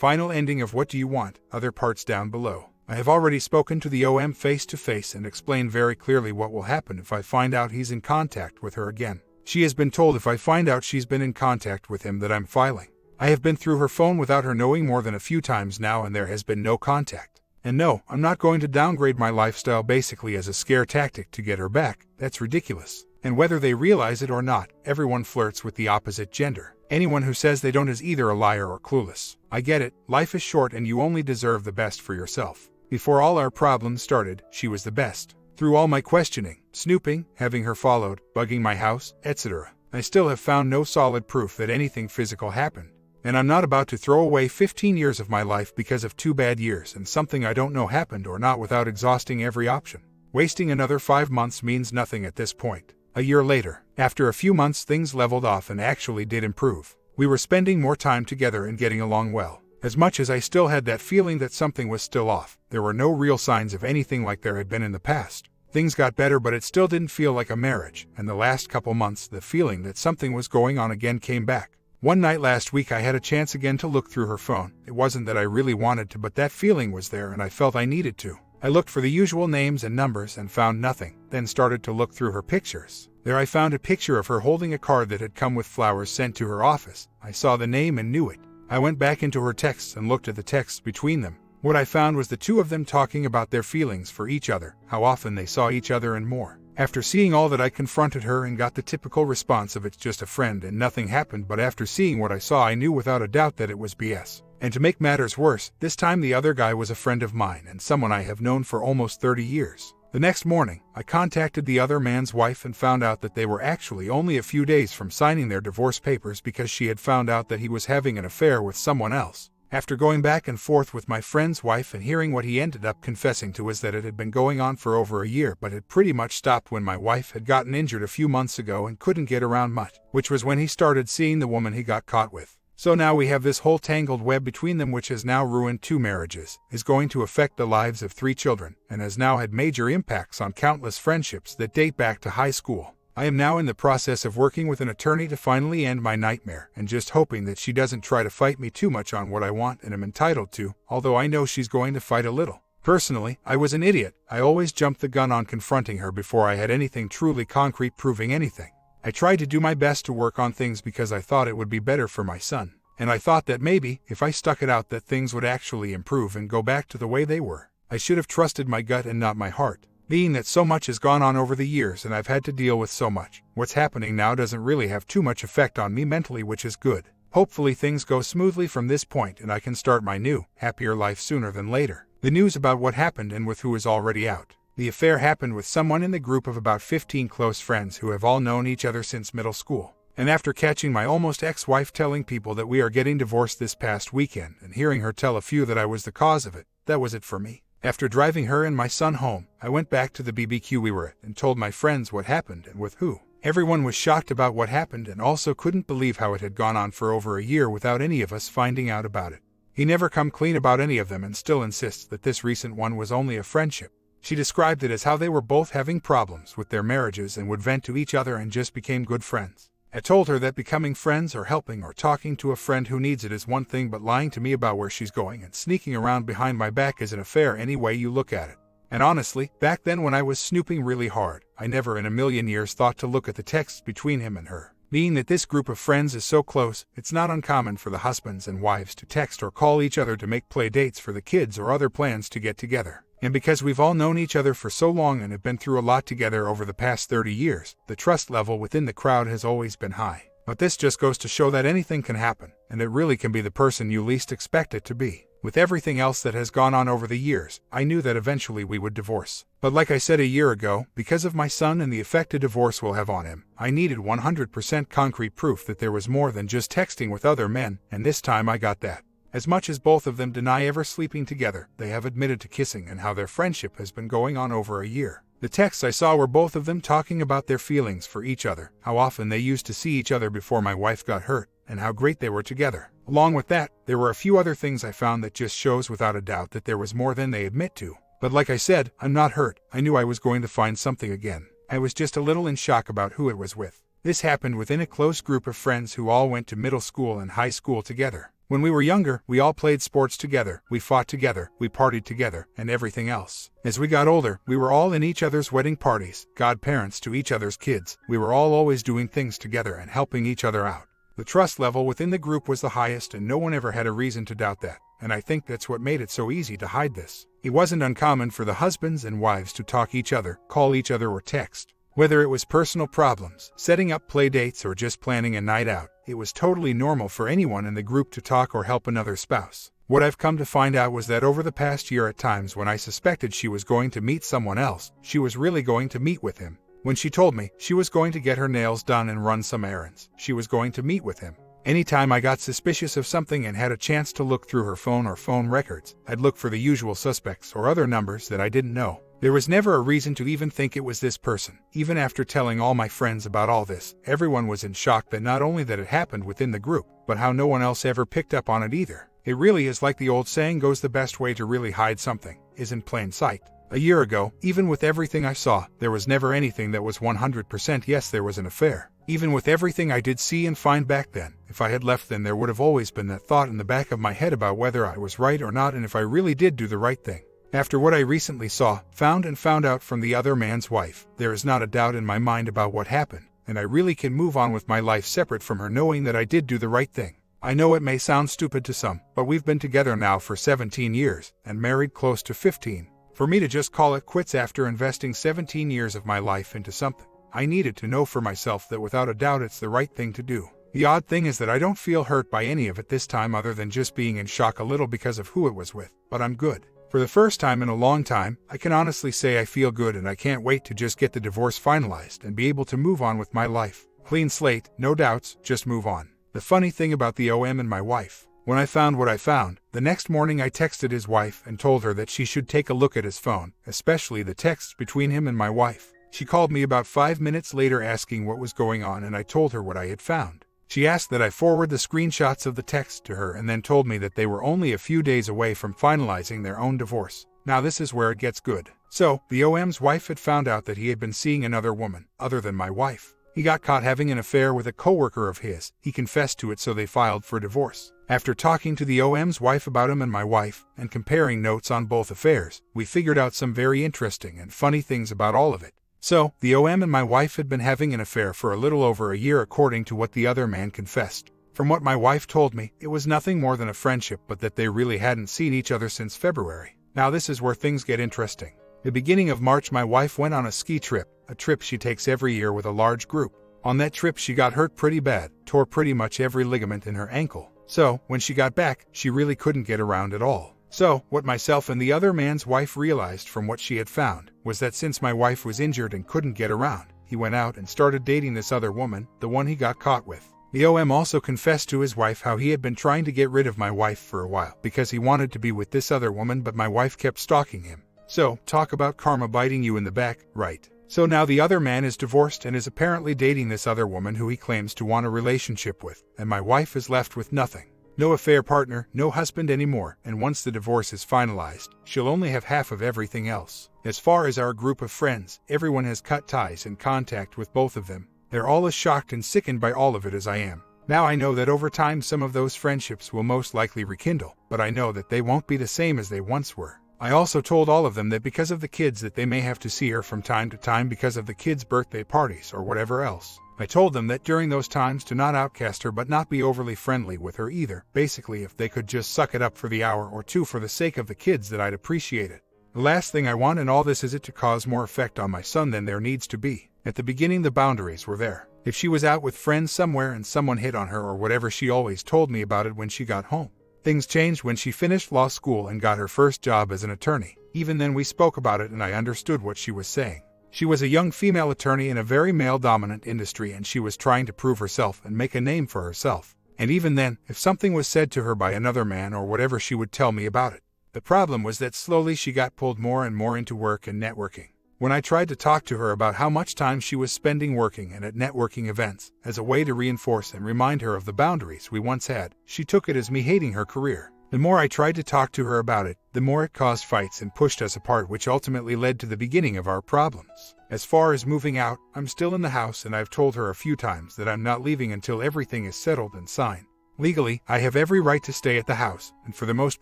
Final ending of What Do You Want? Other parts down below. I have already spoken to the OM face to face and explained very clearly what will happen if I find out he's in contact with her again. She has been told if I find out she's been in contact with him that I'm filing. I have been through her phone without her knowing more than a few times now and there has been no contact. And no, I'm not going to downgrade my lifestyle basically as a scare tactic to get her back. That's ridiculous. And whether they realize it or not, everyone flirts with the opposite gender. Anyone who says they don't is either a liar or clueless. I get it, life is short and you only deserve the best for yourself. Before all our problems started, she was the best. Through all my questioning, snooping, having her followed, bugging my house, etc., I still have found no solid proof that anything physical happened. And I'm not about to throw away 15 years of my life because of 2 bad years and something I don't know happened or not without exhausting every option. Wasting another 5 months means nothing at this point. A year later, after a few months, things leveled off and actually did improve. We were spending more time together and getting along well. As much as I still had that feeling that something was still off, there were no real signs of anything like there had been in the past. Things got better, but it still didn't feel like a marriage, and the last couple months the feeling that something was going on again came back. One night last week I had a chance again to look through her phone. It wasn't that I really wanted to, but that feeling was there and I felt I needed to. I looked for the usual names and numbers and found nothing, then started to look through her pictures. There I found a picture of her holding a card that had come with flowers sent to her office. I saw the name and knew it. I went back into her texts and looked at the texts between them. What I found was the two of them talking about their feelings for each other, how often they saw each other and more. After seeing all that, I confronted her and got the typical response of it's just a friend and nothing happened, but after seeing what I saw I knew without a doubt that it was BS. And to make matters worse, this time the other guy was a friend of mine and someone I have known for almost 30 years. The next morning, I contacted the other man's wife and found out that they were actually only a few days from signing their divorce papers because she had found out that he was having an affair with someone else. After going back and forth with my friend's wife and hearing what he ended up confessing to was that it had been going on for over a year, but had pretty much stopped when my wife had gotten injured a few months ago and couldn't get around much, which was when he started seeing the woman he got caught with. So now we have this whole tangled web between them which has now ruined 2 marriages, is going to affect the lives of 3 children, and has now had major impacts on countless friendships that date back to high school. I am now in the process of working with an attorney to finally end my nightmare, and just hoping that she doesn't try to fight me too much on what I want and am entitled to, although I know she's going to fight a little. Personally, I was an idiot. I always jumped the gun on confronting her before I had anything truly concrete proving anything. I tried to do my best to work on things because I thought it would be better for my son, and I thought that maybe, if I stuck it out, that things would actually improve and go back to the way they were. I should have trusted my gut and not my heart. Being that so much has gone on over the years and I've had to deal with so much, what's happening now doesn't really have too much effect on me mentally, which is good. Hopefully things go smoothly from this point and I can start my new, happier life sooner than later. The news about what happened and with who is already out. The affair happened with someone in the group of about 15 close friends who have all known each other since middle school. And after catching my almost ex-wife telling people that we are getting divorced this past weekend and hearing her tell a few that I was the cause of it, that was it for me. After driving her and my son home, I went back to the BBQ we were at and told my friends what happened and with who. Everyone was shocked about what happened and also couldn't believe how it had gone on for over a year without any of us finding out about it. He never come clean about any of them and still insists that this recent one was only a friendship. She described it as how they were both having problems with their marriages and would vent to each other and just became good friends. I told her that becoming friends or helping or talking to a friend who needs it is one thing, but lying to me about where she's going and sneaking around behind my back is an affair any way you look at it. And honestly, back then when I was snooping really hard, I never in a million years thought to look at the texts between him and her. Being that this group of friends is so close, it's not uncommon for the husbands and wives to text or call each other to make play dates for the kids or other plans to get together. And because we've all known each other for so long and have been through a lot together over the past 30 years, the trust level within the crowd has always been high. But this just goes to show that anything can happen, and it really can be the person you least expect it to be. With everything else that has gone on over the years, I knew that eventually we would divorce. But like I said a year ago, because of my son and the effect a divorce will have on him, I needed 100% concrete proof that there was more than just texting with other men, and this time I got that. As much as both of them deny ever sleeping together, they have admitted to kissing and how their friendship has been going on over a year. The texts I saw were both of them talking about their feelings for each other, how often they used to see each other before my wife got hurt, and how great they were together. Along with that, there were a few other things I found that just shows without a doubt that there was more than they admit to. But like I said, I'm not hurt. I knew I was going to find something again. I was just a little in shock about who it was with. This happened within a close group of friends who all went to middle school and high school together. When we were younger, we all played sports together, we fought together, we partied together, and everything else. As we got older, we were all in each other's wedding parties, godparents to each other's kids. We were all always doing things together and helping each other out. The trust level within the group was the highest, and no one ever had a reason to doubt that. And I think that's what made it so easy to hide this. It wasn't uncommon for the husbands and wives to talk each other, call each other, or text. Whether it was personal problems, setting up play dates, or just planning a night out, it was totally normal for anyone in the group to talk or help another spouse. What I've come to find out was that over the past year, at times when I suspected she was going to meet someone else, she was really going to meet with him. When she told me she was going to get her nails done and run some errands, she was going to meet with him. Anytime I got suspicious of something and had a chance to look through her phone or phone records, I'd look for the usual suspects or other numbers that I didn't know. There was never a reason to even think it was this person. Even after telling all my friends about all this, everyone was in shock that not only that it happened within the group, but how no one else ever picked up on it either. It really is like the old saying goes, the best way to really hide something is in plain sight. A year ago, even with everything I saw, there was never anything that was 100% yes, there was an affair. Even with everything I did see and find back then, if I had left then, there would have always been that thought in the back of my head about whether I was right or not, and if I really did do the right thing. After what I recently saw, found out from the other man's wife, there is not a doubt in my mind about what happened, and I really can move on with my life separate from her, knowing that I did do the right thing. I know it may sound stupid to some, but we've been together now for 17 years, and married close to 15. For me to just call it quits after investing 17 years of my life into something, I needed to know for myself that without a doubt it's the right thing to do. The odd thing is that I don't feel hurt by any of it this time, other than just being in shock a little because of who it was with, but I'm good. For the first time in a long time, I can honestly say I feel good, and I can't wait to just get the divorce finalized and be able to move on with my life. Clean slate, no doubts, just move on. The funny thing about the OM and my wife, when I found what I found, the next morning I texted his wife and told her that she should take a look at his phone, especially the texts between him and my wife. She called me about 5 minutes later asking what was going on, and I told her what I had found. She asked that I forward the screenshots of the text to her, and then told me that they were only a few days away from finalizing their own divorce. Now this is where it gets good. So, the OM's wife had found out that he had been seeing another woman, other than my wife. He got caught having an affair with a coworker of his. He confessed to it, so they filed for divorce. After talking to the OM's wife about him and my wife, and comparing notes on both affairs, we figured out some very interesting and funny things about all of it. So, the OM and my wife had been having an affair for a little over a year, according to what the other man confessed. From what my wife told me, it was nothing more than a friendship, but that they really hadn't seen each other since February. Now this is where things get interesting. The beginning of March, my wife went on a ski trip, a trip she takes every year with a large group. On that trip she got hurt pretty bad, tore pretty much every ligament in her ankle. So, when she got back, she really couldn't get around at all. So, what myself and the other man's wife realized from what she had found was that since my wife was injured and couldn't get around, he went out and started dating this other woman, the one he got caught with. The OM also confessed to his wife how he had been trying to get rid of my wife for a while because he wanted to be with this other woman, but my wife kept stalking him. So, talk about karma biting you in the back, right? So now the other man is divorced and is apparently dating this other woman who he claims to want a relationship with, and my wife is left with nothing. No affair partner, no husband anymore, and once the divorce is finalized, she'll only have half of everything else. As far as our group of friends, everyone has cut ties and contact with both of them. They're all as shocked and sickened by all of it as I am. Now I know that over time some of those friendships will most likely rekindle, but I know that they won't be the same as they once were. I also told all of them that because of the kids that they may have to see her from time to time because of the kids' birthday parties or whatever else. I told them that during those times to not outcast her but not be overly friendly with her either. Basically, if they could just suck it up for the hour or two for the sake of the kids, that I'd appreciate it. The last thing I want in all this is it to cause more effect on my son than there needs to be. At the beginning the boundaries were there. If she was out with friends somewhere and someone hit on her or whatever, she always told me about it when she got home. Things changed when she finished law school and got her first job as an attorney. Even then we spoke about it and I understood what she was saying. She was a young female attorney in a very male-dominant industry, and she was trying to prove herself and make a name for herself. And even then, if something was said to her by another man or whatever, she would tell me about it. The problem was that slowly she got pulled more and more into work and networking. When I tried to talk to her about how much time she was spending working and at networking events, as a way to reinforce and remind her of the boundaries we once had, she took it as me hating her career. The more I tried to talk to her about it, the more it caused fights and pushed us apart, which ultimately led to the beginning of our problems. As far as moving out, I'm still in the house and I've told her a few times that I'm not leaving until everything is settled and signed. Legally, I have every right to stay at the house, and for the most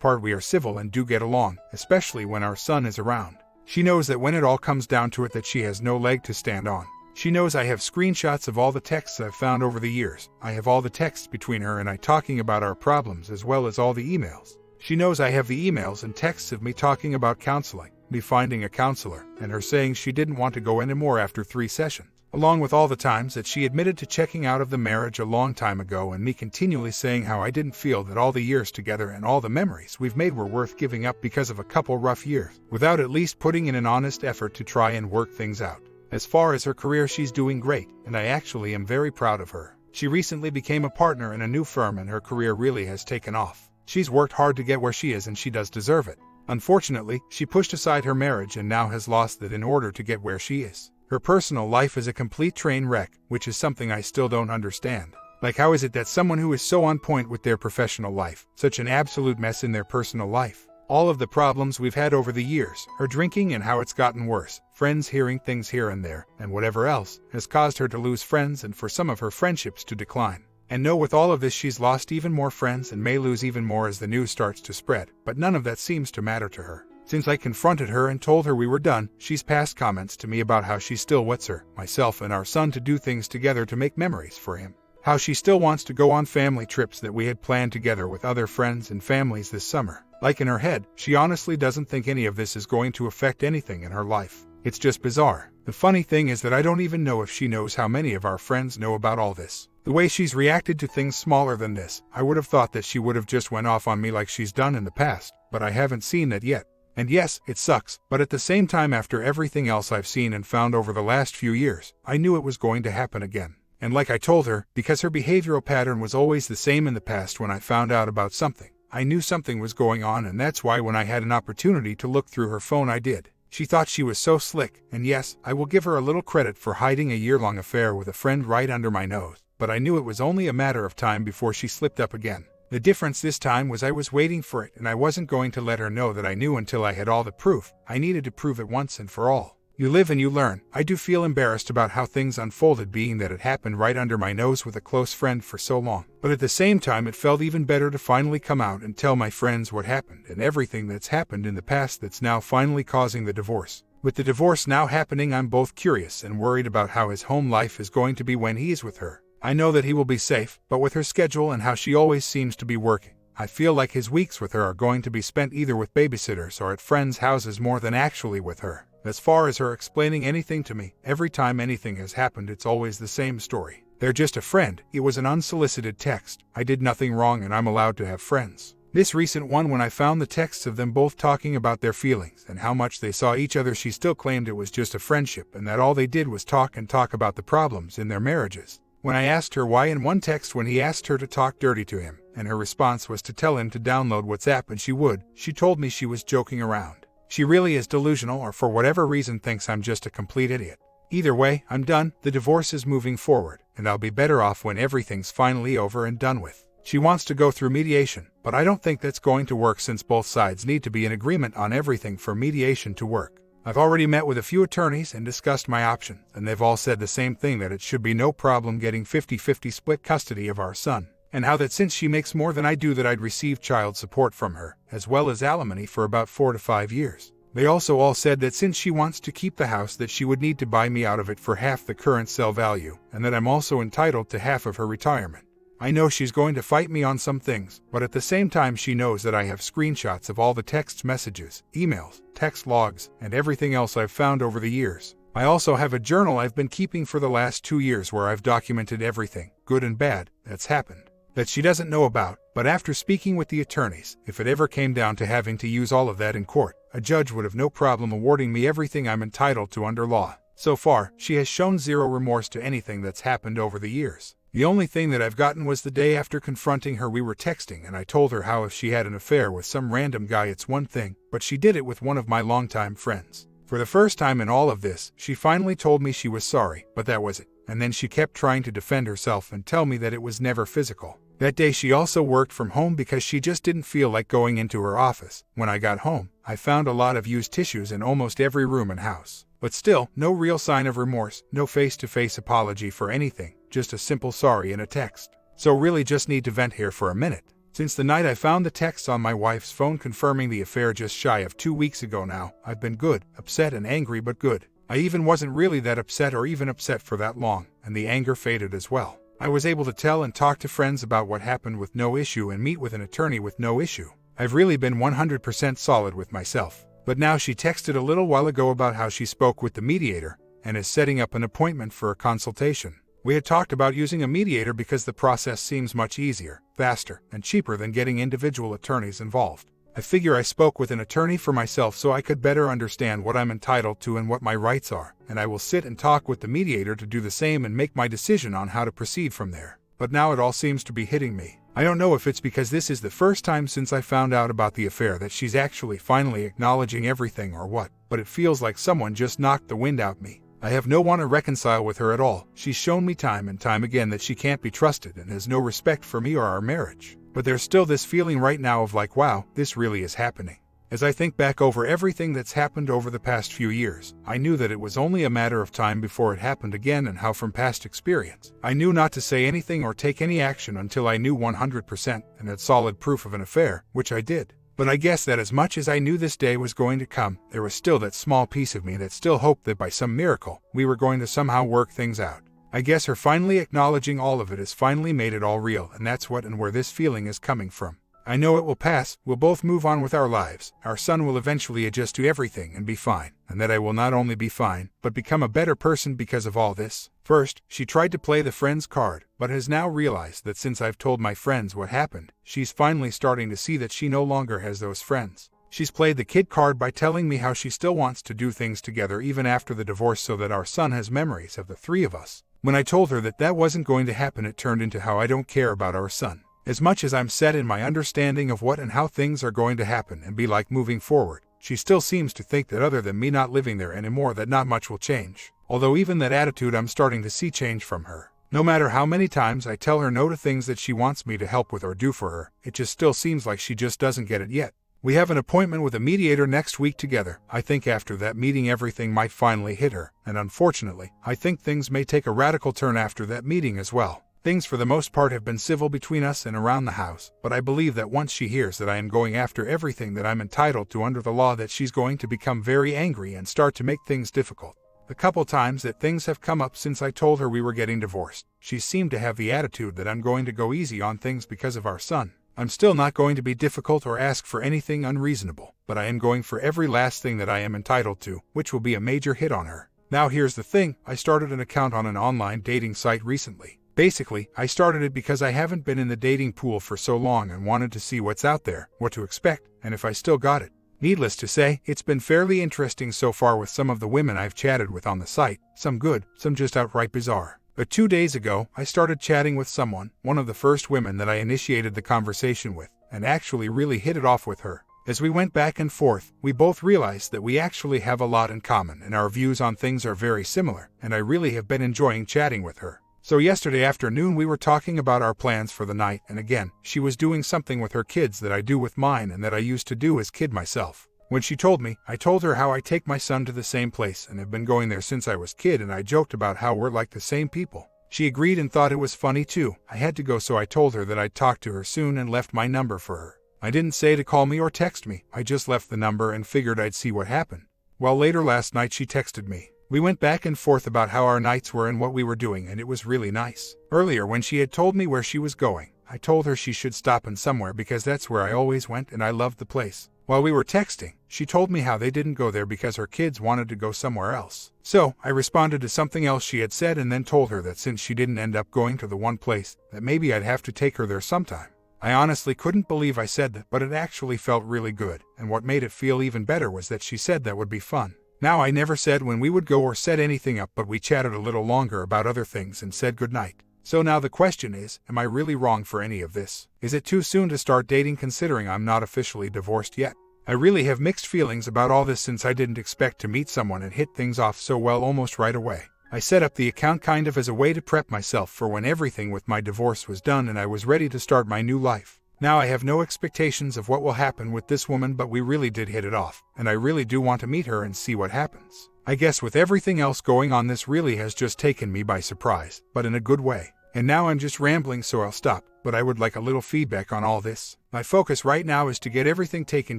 part we are civil and do get along, especially when our son is around. She knows that when it all comes down to it that she has no leg to stand on. She knows I have screenshots of all the texts I've found over the years. I have all the texts between her and I talking about our problems as well as all the emails. She knows I have the emails and texts of me talking about counseling, me finding a counselor, and her saying she didn't want to go anymore after 3 sessions, along with all the times that she admitted to checking out of the marriage a long time ago and me continually saying how I didn't feel that all the years together and all the memories we've made were worth giving up because of a couple rough years, without at least putting in an honest effort to try and work things out. As far as her career, she's doing great, and I actually am very proud of her. She recently became a partner in a new firm and her career really has taken off. She's worked hard to get where she is and she does deserve it. Unfortunately, she pushed aside her marriage and now has lost it in order to get where she is. Her personal life is a complete train wreck, which is something I still don't understand. Like, how is it that someone who is so on point with their professional life, such an absolute mess in their personal life? All of the problems we've had over the years, her drinking and how it's gotten worse, friends hearing things here and there, and whatever else, has caused her to lose friends and for some of her friendships to decline. And no, with all of this she's lost even more friends and may lose even more as the news starts to spread, but none of that seems to matter to her. Since I confronted her and told her we were done, she's passed comments to me about how she still wants her, myself and our son to do things together to make memories for him. How she still wants to go on family trips that we had planned together with other friends and families this summer. Like, in her head, she honestly doesn't think any of this is going to affect anything in her life. It's just bizarre. The funny thing is that I don't even know if she knows how many of our friends know about all this. The way she's reacted to things smaller than this, I would have thought that she would have just went off on me like she's done in the past, but I haven't seen that yet. And yes, it sucks, but at the same time, after everything else I've seen and found over the last few years, I knew it was going to happen again. And like I told her, because her behavioral pattern was always the same in the past when I found out about something, I knew something was going on, and that's why when I had an opportunity to look through her phone I did. She thought she was so slick, and yes, I will give her a little credit for hiding a year-long affair with a friend right under my nose, but I knew it was only a matter of time before she slipped up again. The difference this time was I was waiting for it, and I wasn't going to let her know that I knew until I had all the proof. I needed to prove it once and for all. You live and you learn. I do feel embarrassed about how things unfolded, being that it happened right under my nose with a close friend for so long. But at the same time, it felt even better to finally come out and tell my friends what happened and everything that's happened in the past that's now finally causing the divorce. With the divorce now happening, I'm both curious and worried about how his home life is going to be when he is with her. I know that he will be safe, but with her schedule and how she always seems to be working, I feel like his weeks with her are going to be spent either with babysitters or at friends' houses more than actually with her. As far as her explaining anything to me, every time anything has happened it's always the same story. They're just a friend. It was an unsolicited text. I did nothing wrong and I'm allowed to have friends. This recent one, when I found the texts of them both talking about their feelings and how much they saw each other, she still claimed it was just a friendship and that all they did was talk about the problems in their marriages. When I asked her why in one text when he asked her to talk dirty to him, and her response was to tell him to download WhatsApp and she would, she told me she was joking around. She really is delusional, or for whatever reason thinks I'm just a complete idiot. Either way, I'm done. The divorce is moving forward, and I'll be better off when everything's finally over and done with. She wants to go through mediation, but I don't think that's going to work since both sides need to be in agreement on everything for mediation to work. I've already met with a few attorneys and discussed my options, and they've all said the same thing, that it should be no problem getting 50-50 split custody of our son, and how that since she makes more than I do that I'd receive child support from her, as well as alimony for about 4 to 5 years. They also all said that since she wants to keep the house that she would need to buy me out of it for half the current sale value, and that I'm also entitled to half of her retirement. I know she's going to fight me on some things, but at the same time she knows that I have screenshots of all the text messages, emails, text logs, and everything else I've found over the years. I also have a journal I've been keeping for the last 2 years where I've documented everything, good and bad, that's happened, that she doesn't know about. But after speaking with the attorneys, if it ever came down to having to use all of that in court, a judge would have no problem awarding me everything I'm entitled to under law. So far, she has shown zero remorse to anything that's happened over the years. The only thing that I've gotten was the day after confronting her we were texting and I told her how if she had an affair with some random guy it's one thing, but she did it with one of my longtime friends. For the first time in all of this, she finally told me she was sorry, but that was it. And then she kept trying to defend herself and tell me that it was never physical. That day she also worked from home because she just didn't feel like going into her office. When I got home, I found a lot of used tissues in almost every room and house. But still, no real sign of remorse, no face-to-face apology for anything, just a simple sorry in a text. so really just need to vent here for a minute. Since the night I found the texts on my wife's phone confirming the affair just shy of 2 weeks ago now, I've been good, upset and angry but good. I even wasn't really that upset or even upset for that long, and the anger faded as well. I was able to tell and talk to friends about what happened with no issue and meet with an attorney with no issue. I've really been 100% solid with myself. But now she texted a little while ago about how she spoke with the mediator and is setting up an appointment for a consultation. We had talked about using a mediator because the process seems much easier, faster, and cheaper than getting individual attorneys involved. I figure I spoke with an attorney for myself so I could better understand what I'm entitled to and what my rights are, and I will sit and talk with the mediator to do the same and make my decision on how to proceed from there. But now it all seems to be hitting me. I don't know if it's because this is the first time since I found out about the affair that she's actually finally acknowledging everything or what, but it feels like someone just knocked the wind out me. I have no one to reconcile with her at all. She's shown me time and time again that she can't be trusted and has no respect for me or our marriage. But there's still this feeling right now of like, wow, this really is happening. As I think back over everything that's happened over the past few years, I knew that it was only a matter of time before it happened again, and how from past experience, I knew not to say anything or take any action until I knew 100% and had solid proof of an affair, which I did. But I guess that as much as I knew this day was going to come, there was still that small piece of me that still hoped that by some miracle, we were going to somehow work things out. I guess her finally acknowledging all of it has finally made it all real, and that's what and where this feeling is coming from. I know it will pass, we'll both move on with our lives, our son will eventually adjust to everything and be fine, and that I will not only be fine, but become a better person because of all this. First, she tried to play the friends card, but has now realized that since I've told my friends what happened, she's finally starting to see that she no longer has those friends. She's played the kid card by telling me how she still wants to do things together even after the divorce so that our son has memories of the three of us. When I told her that that wasn't going to happen, it turned into how I don't care about our son. As much as I'm set in my understanding of what and how things are going to happen and be like moving forward, she still seems to think that other than me not living there anymore that not much will change. Although even that attitude I'm starting to see change from her. No matter how many times I tell her no to things that she wants me to help with or do for her, it just still seems like she just doesn't get it yet. We have an appointment with a mediator next week together. I think after that meeting everything might finally hit her, and unfortunately, I think things may take a radical turn after that meeting as well. Things for the most part have been civil between us and around the house, but I believe that once she hears that I am going after everything that I'm entitled to under the law, that she's going to become very angry and start to make things difficult. The couple times that things have come up since I told her we were getting divorced, she seemed to have the attitude that I'm going to go easy on things because of our son. I'm still not going to be difficult or ask for anything unreasonable, but I am going for every last thing that I am entitled to, which will be a major hit on her. Now here's the thing, I started an account on an online dating site recently. Basically, I started it because I haven't been in the dating pool for so long and wanted to see what's out there, what to expect, and if I still got it. Needless to say, it's been fairly interesting so far with some of the women I've chatted with on the site, some good, some just outright bizarre. But 2 days ago, I started chatting with someone, one of the first women that I initiated the conversation with, and actually really hit it off with her. As we went back and forth, we both realized that we actually have a lot in common and our views on things are very similar, and I really have been enjoying chatting with her. So yesterday afternoon we were talking about our plans for the night, and again, she was doing something with her kids that I do with mine and that I used to do as kid myself. When she told me, I told her how I take my son to the same place and have been going there since I was kid, and I joked about how we're like the same people. She agreed and thought it was funny too. I had to go, so I told her that I'd talk to her soon and left my number for her. I didn't say to call me or text me, I just left the number and figured I'd see what happened. Well, later last night she texted me. We went back and forth about how our nights were and what we were doing, and it was really nice. Earlier when she had told me where she was going, I told her she should stop in somewhere because that's where I always went and I loved the place. While we were texting, she told me how they didn't go there because her kids wanted to go somewhere else. So, I responded to something else she had said and then told her that since she didn't end up going to the one place, that maybe I'd have to take her there sometime. I honestly couldn't believe I said that, but it actually felt really good, and what made it feel even better was that she said that would be fun. Now, I never said when we would go or set anything up, but we chatted a little longer about other things and said goodnight. So now the question is, am I really wrong for any of this? Is it too soon to start dating considering I'm not officially divorced yet? I really have mixed feelings about all this since I didn't expect to meet someone and hit things off so well almost right away. I set up the account kind of as a way to prep myself for when everything with my divorce was done and I was ready to start my new life. Now I have no expectations of what will happen with this woman, but we really did hit it off, and I really do want to meet her and see what happens. I guess with everything else going on, this really has just taken me by surprise, but in a good way. And now I'm just rambling, so I'll stop, but I would like a little feedback on all this. My focus right now is to get everything taken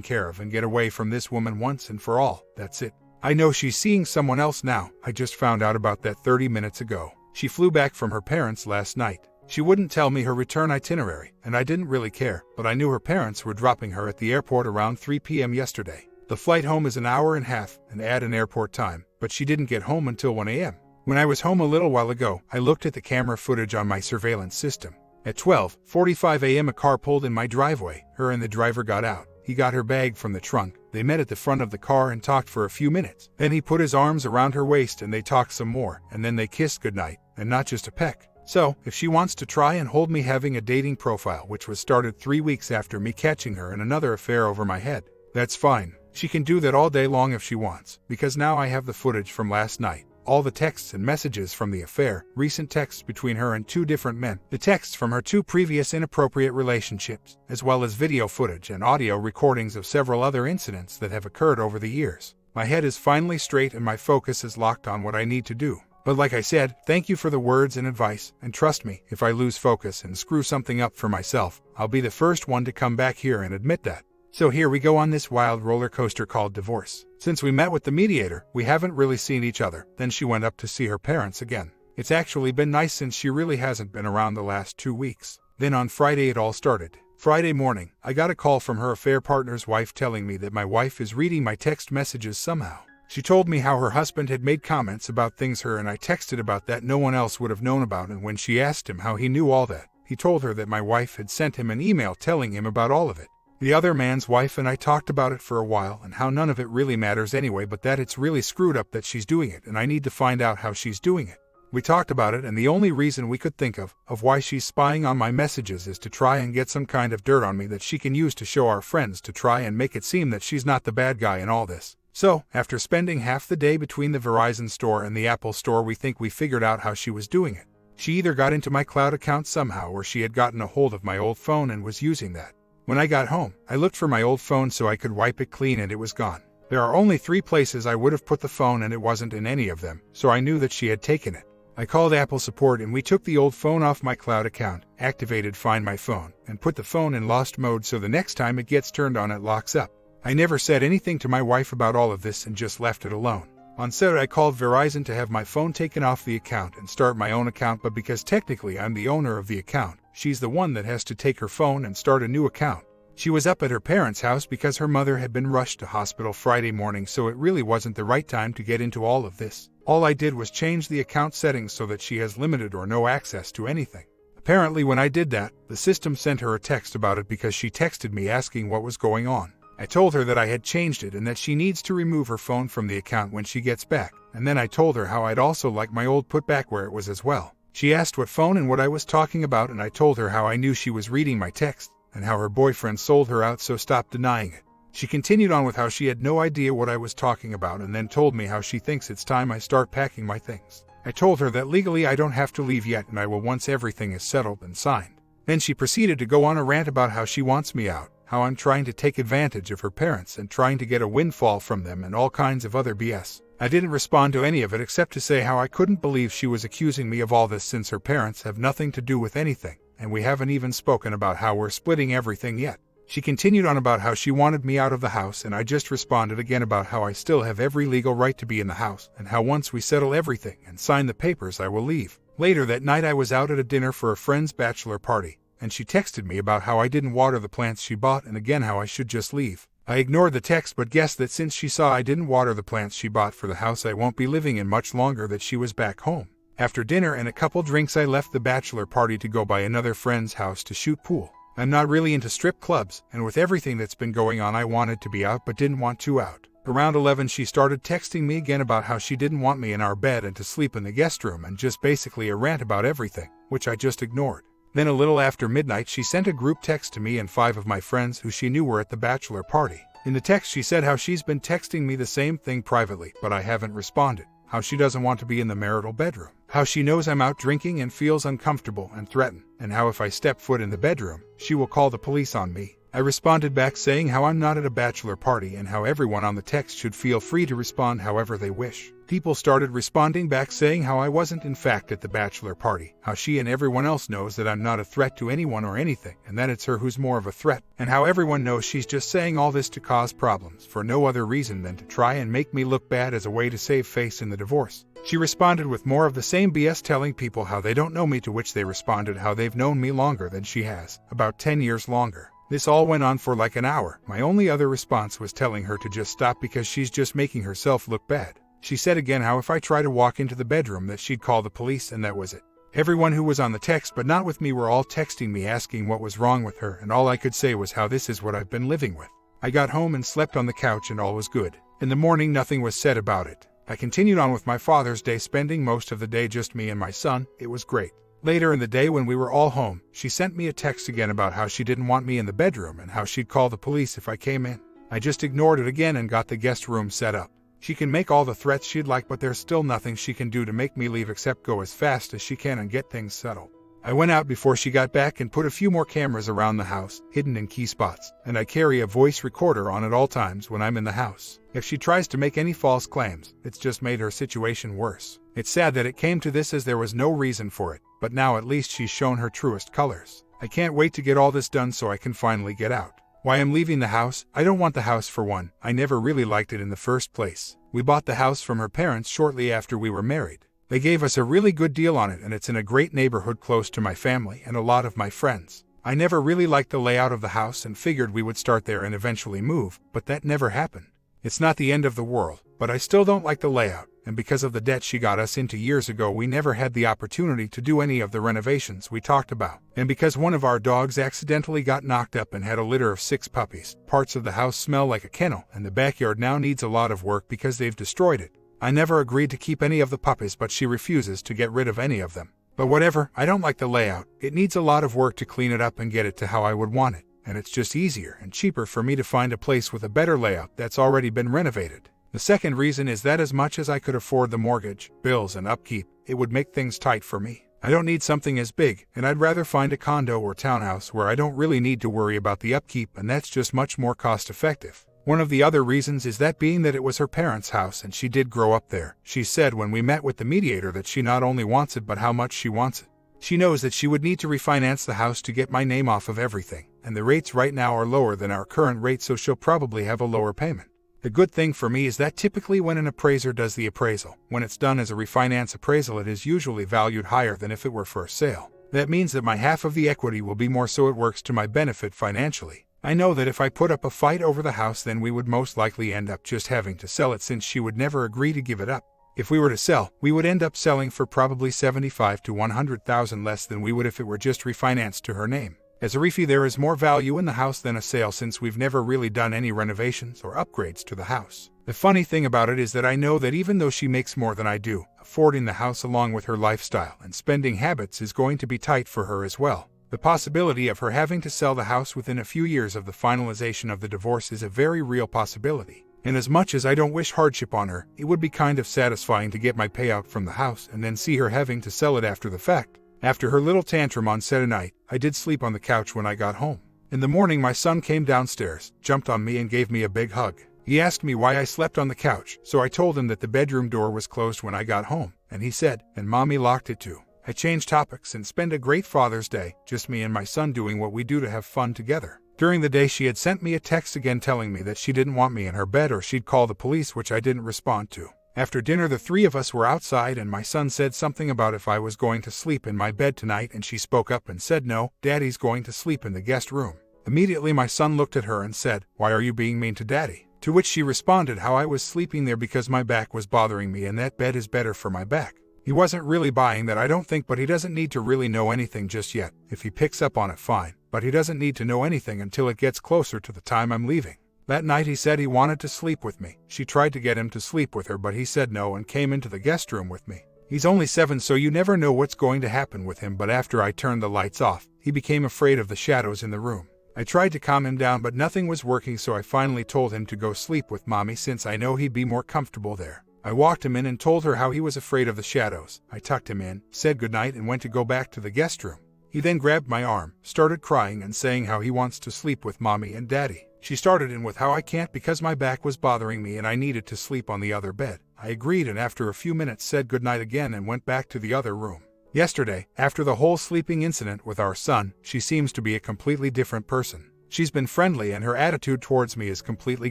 care of and get away from this woman once and for all. That's it. I know she's seeing someone else now. I just found out about that 30 minutes ago. She flew back from her parents last night. She wouldn't tell me her return itinerary, and I didn't really care, but I knew her parents were dropping her at the airport around 3 p.m. yesterday. The flight home is an hour and a half and add an airport time, but she didn't get home until 1 a.m. When I was home a little while ago, I looked at the camera footage on my surveillance system. At 12:45 a.m. a car pulled in my driveway. Her and the driver got out. He got her bag from the trunk. They met at the front of the car and talked for a few minutes. Then he put his arms around her waist and they talked some more, and then they kissed goodnight, and not just a peck. So, if she wants to try and hold me having a dating profile which was started 3 weeks after me catching her in another affair over my head, that's fine. She can do that all day long if she wants, because now I have the footage from last night. All the texts and messages from the affair, recent texts between her and 2 different men, the texts from her 2 previous inappropriate relationships, as well as video footage and audio recordings of several other incidents that have occurred over the years. My head is finally straight and my focus is locked on what I need to do. But like I said, thank you for the words and advice, and trust me, if I lose focus and screw something up for myself, I'll be the first one to come back here and admit that. So here we go on this wild roller coaster called divorce. Since we met with the mediator, we haven't really seen each other. Then she went up to see her parents again. It's actually been nice since she really hasn't been around the last 2 weeks. Then on Friday it all started. Friday morning, I got a call from her affair partner's wife telling me that my wife is reading my text messages somehow. She told me how her husband had made comments about things her and I texted about that no one else would have known about, and when she asked him how he knew all that, he told her that my wife had sent him an email telling him about all of it. The other man's wife and I talked about it for a while and how none of it really matters anyway, but that it's really screwed up that she's doing it and I need to find out how she's doing it. We talked about it, and the only reason we could think of why she's spying on my messages is to try and get some kind of dirt on me that she can use to show our friends to try and make it seem that she's not the bad guy in all this. So, after spending half the day between the Verizon store and the Apple store, we think we figured out how she was doing it. She either got into my cloud account somehow or she had gotten a hold of my old phone and was using that. When I got home, I looked for my old phone so I could wipe it clean and it was gone. There are only 3 places I would have put the phone and it wasn't in any of them, so I knew that she had taken it. I called Apple support and we took the old phone off my cloud account, activated Find My Phone, and put the phone in lost mode so the next time it gets turned on it locks up. I never said anything to my wife about all of this and just left it alone. On Saturday I called Verizon to have my phone taken off the account and start my own account, but because technically I'm the owner of the account, she's the one that has to take her phone and start a new account. She was up at her parents' house because her mother had been rushed to hospital Friday morning, so it really wasn't the right time to get into all of this. All I did was change the account settings so that she has limited or no access to anything. Apparently when I did that, the system sent her a text about it because she texted me asking what was going on. I told her that I had changed it and that she needs to remove her phone from the account when she gets back, and then I told her how I'd also like my old put back where it was as well. She asked what phone and what I was talking about, and I told her how I knew she was reading my text, and how her boyfriend sold her out, so stop denying it. She continued on with how she had no idea what I was talking about and then told me how she thinks it's time I start packing my things. I told her that legally I don't have to leave yet and I will once everything is settled and signed. Then she proceeded to go on a rant about how she wants me out, how I'm trying to take advantage of her parents and trying to get a windfall from them and all kinds of other BS. I didn't respond to any of it except to say how I couldn't believe she was accusing me of all this since her parents have nothing to do with anything, and we haven't even spoken about how we're splitting everything yet. She continued on about how she wanted me out of the house, and I just responded again about how I still have every legal right to be in the house, and how once we settle everything and sign the papers I will leave. Later that night I was out at a dinner for a friend's bachelor party, and she texted me about how I didn't water the plants she bought and again how I should just leave. I ignored the text but guessed that since she saw I didn't water the plants she bought for the house I won't be living in much longer that she was back home. After dinner and a couple drinks I left the bachelor party to go by another friend's house to shoot pool. I'm not really into strip clubs, and with everything that's been going on I wanted to be out but didn't want to out. Around 11 she started texting me again about how she didn't want me in our bed and to sleep in the guest room, and just basically a rant about everything, which I just ignored. Then a little after midnight she sent a group text to me and 5 of my friends who she knew were at the bachelor party. In the text she said how she's been texting me the same thing privately, but I haven't responded. How she doesn't want to be in the marital bedroom. How she knows I'm out drinking and feels uncomfortable and threatened. And how if I step foot in the bedroom, she will call the police on me. I responded back saying how I'm not at a bachelor party and how everyone on the text should feel free to respond however they wish. People started responding back saying how I wasn't in fact at the bachelor party, how she and everyone else knows that I'm not a threat to anyone or anything, and that it's her who's more of a threat, and how everyone knows she's just saying all this to cause problems for no other reason than to try and make me look bad as a way to save face in the divorce. She responded with more of the same BS, telling people how they don't know me, to which they responded how they've known me longer than she has, about 10 years longer. This all went on for like an hour. My only other response was telling her to just stop because she's just making herself look bad. She said again how if I try to walk into the bedroom that she'd call the police, and that was it. Everyone who was on the text but not with me were all texting me asking what was wrong with her, and all I could say was how this is what I've been living with. I got home and slept on the couch and all was good. In the morning nothing was said about it. I continued on with my Father's Day, spending most of the day just me and my son. It was great. Later in the day when we were all home, she sent me a text again about how she didn't want me in the bedroom and how she'd call the police if I came in. I just ignored it again and got the guest room set up. She can make all the threats she'd like, but there's still nothing she can do to make me leave except go as fast as she can and get things settled. I went out before she got back and put a few more cameras around the house, hidden in key spots, and I carry a voice recorder on at all times when I'm in the house. If she tries to make any false claims, it's just made her situation worse. It's sad that it came to this, as there was no reason for it, but now at least she's shown her truest colors. I can't wait to get all this done so I can finally get out. Why I'm leaving the house? I don't want the house for one. I never really liked it in the first place. We bought the house from her parents shortly after we were married. They gave us a really good deal on it, and it's in a great neighborhood close to my family and a lot of my friends. I never really liked the layout of the house and figured we would start there and eventually move, but that never happened. It's not the end of the world, but I still don't like the layout, and because of the debt she got us into years ago, we never had the opportunity to do any of the renovations we talked about. And because one of our dogs accidentally got knocked up and had a litter of 6 puppies, parts of the house smell like a kennel, and the backyard now needs a lot of work because they've destroyed it. I never agreed to keep any of the puppies, but she refuses to get rid of any of them. But whatever, I don't like the layout. It needs a lot of work to clean it up and get it to how I would want it, and it's just easier and cheaper for me to find a place with a better layout that's already been renovated. The second reason is that as much as I could afford the mortgage, bills, and upkeep, it would make things tight for me. I don't need something as big, and I'd rather find a condo or townhouse where I don't really need to worry about the upkeep, and that's just much more cost-effective. One of the other reasons is that being that it was her parents' house and she did grow up there. She said when we met with the mediator that she not only wants it but how much she wants it. She knows that she would need to refinance the house to get my name off of everything, and the rates right now are lower than our current rate, so she'll probably have a lower payment. The good thing for me is that typically when an appraiser does the appraisal, when it's done as a refinance appraisal, it is usually valued higher than if it were for a sale. That means that my half of the equity will be more, so it works to my benefit financially. I know that if I put up a fight over the house, then we would most likely end up just having to sell it, since she would never agree to give it up. If we were to sell, we would end up selling for probably $75,000 to $100,000 less than we would if it were just refinanced to her name. As a refi, there is more value in the house than a sale, since we've never really done any renovations or upgrades to the house. The funny thing about it is that I know that even though she makes more than I do, affording the house along with her lifestyle and spending habits is going to be tight for her as well. The possibility of her having to sell the house within a few years of the finalization of the divorce is a very real possibility. And as much as I don't wish hardship on her, it would be kind of satisfying to get my payout from the house and then see her having to sell it after the fact. After her little tantrum on Saturday night, I did sleep on the couch when I got home. In the morning, my son came downstairs, jumped on me, and gave me a big hug. He asked me why I slept on the couch, so I told him that the bedroom door was closed when I got home, and he said, "And Mommy locked it too." I changed topics and spent a great Father's Day, just me and my son doing what we do to have fun together. During the day, she had sent me a text again telling me that she didn't want me in her bed or she'd call the police, which I didn't respond to. After dinner, the three of us were outside and my son said something about if I was going to sleep in my bed tonight, and she spoke up and said, "No, Daddy's going to sleep in the guest room." Immediately my son looked at her and said, "Why are you being mean to Daddy?" To which she responded how I was sleeping there because my back was bothering me and that bed is better for my back. He wasn't really buying that, I don't think, but he doesn't need to really know anything just yet. If he picks up on it, fine, but he doesn't need to know anything until it gets closer to the time I'm leaving. That night he said he wanted to sleep with me. She tried to get him to sleep with her, but he said no and came into the guest room with me. He's only 7, so you never know what's going to happen with him, but after I turned the lights off, he became afraid of the shadows in the room. I tried to calm him down, but nothing was working, so I finally told him to go sleep with Mommy since I know he'd be more comfortable there. I walked him in and told her how he was afraid of the shadows. I tucked him in, said goodnight, and went to go back to the guest room. He then grabbed my arm, started crying and saying how he wants to sleep with Mommy and Daddy. She started in with how I can't because my back was bothering me and I needed to sleep on the other bed. I agreed, and after a few minutes said goodnight again and went back to the other room. Yesterday, after the whole sleeping incident with our son, she seems to be a completely different person. She's been friendly and her attitude towards me is completely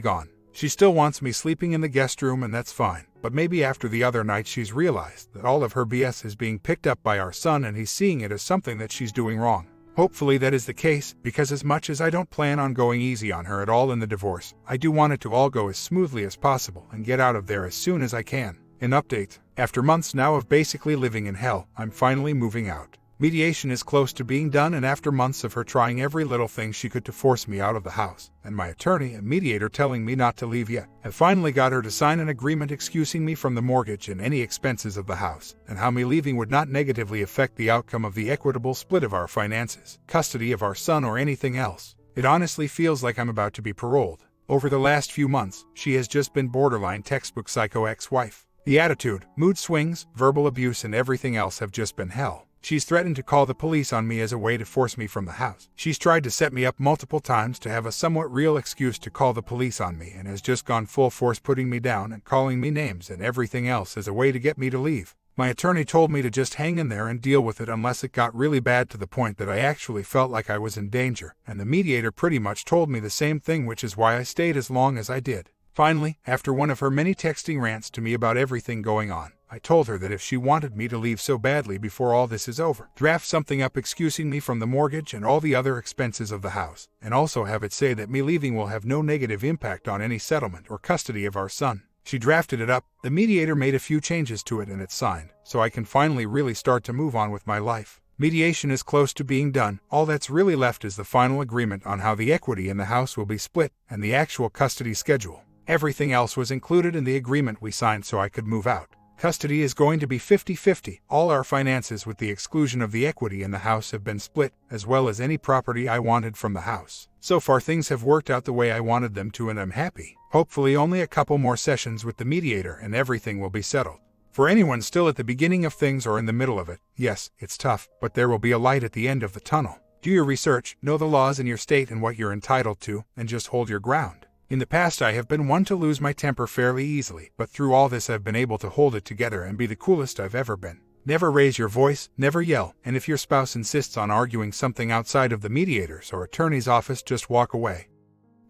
gone. She still wants me sleeping in the guest room, and that's fine. But maybe after the other night she's realized that all of her BS is being picked up by our son and he's seeing it as something that she's doing wrong. Hopefully that is the case, because as much as I don't plan on going easy on her at all in the divorce, I do want it to all go as smoothly as possible and get out of there as soon as I can. An update: after months now of basically living in hell, I'm finally moving out. Mediation is close to being done, and after months of her trying every little thing she could to force me out of the house, and my attorney and mediator telling me not to leave yet, I finally got her to sign an agreement excusing me from the mortgage and any expenses of the house, and how me leaving would not negatively affect the outcome of the equitable split of our finances, custody of our son, or anything else. It honestly feels like I'm about to be paroled. Over the last few months, she has just been borderline textbook psycho ex-wife. The attitude, mood swings, verbal abuse, and everything else have just been hell. She's threatened to call the police on me as a way to force me from the house. She's tried to set me up multiple times to have a somewhat real excuse to call the police on me, and has just gone full force putting me down and calling me names and everything else as a way to get me to leave. My attorney told me to just hang in there and deal with it unless it got really bad to the point that I actually felt like I was in danger, and the mediator pretty much told me the same thing, which is why I stayed as long as I did. Finally, after one of her many texting rants to me about everything going on, I told her that if she wanted me to leave so badly before all this is over, draft something up excusing me from the mortgage and all the other expenses of the house, and also have it say that me leaving will have no negative impact on any settlement or custody of our son. She drafted it up, the mediator made a few changes to it, and it's signed, so I can finally really start to move on with my life. Mediation is close to being done. All that's really left is the final agreement on how the equity in the house will be split and the actual custody schedule. Everything else was included in the agreement we signed so I could move out. Custody is going to be 50-50. All our finances with the exclusion of the equity in the house have been split, as well as any property I wanted from the house. So far things have worked out the way I wanted them to, and I'm happy. Hopefully only a couple more sessions with the mediator and everything will be settled. For anyone still at the beginning of things or in the middle of it, yes, it's tough, but there will be a light at the end of the tunnel. Do your research, know the laws in your state and what you're entitled to, and just hold your ground. In the past I have been one to lose my temper fairly easily, but through all this I've been able to hold it together and be the coolest I've ever been. Never raise your voice, never yell, and if your spouse insists on arguing something outside of the mediator's or attorney's office, just walk away.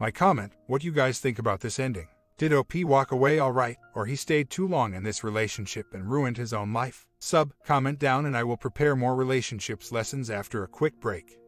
My comment: what you guys think about this ending? Did OP walk away alright, or he stayed too long in this relationship and ruined his own life? Comment down and I will prepare more relationships lessons after a quick break.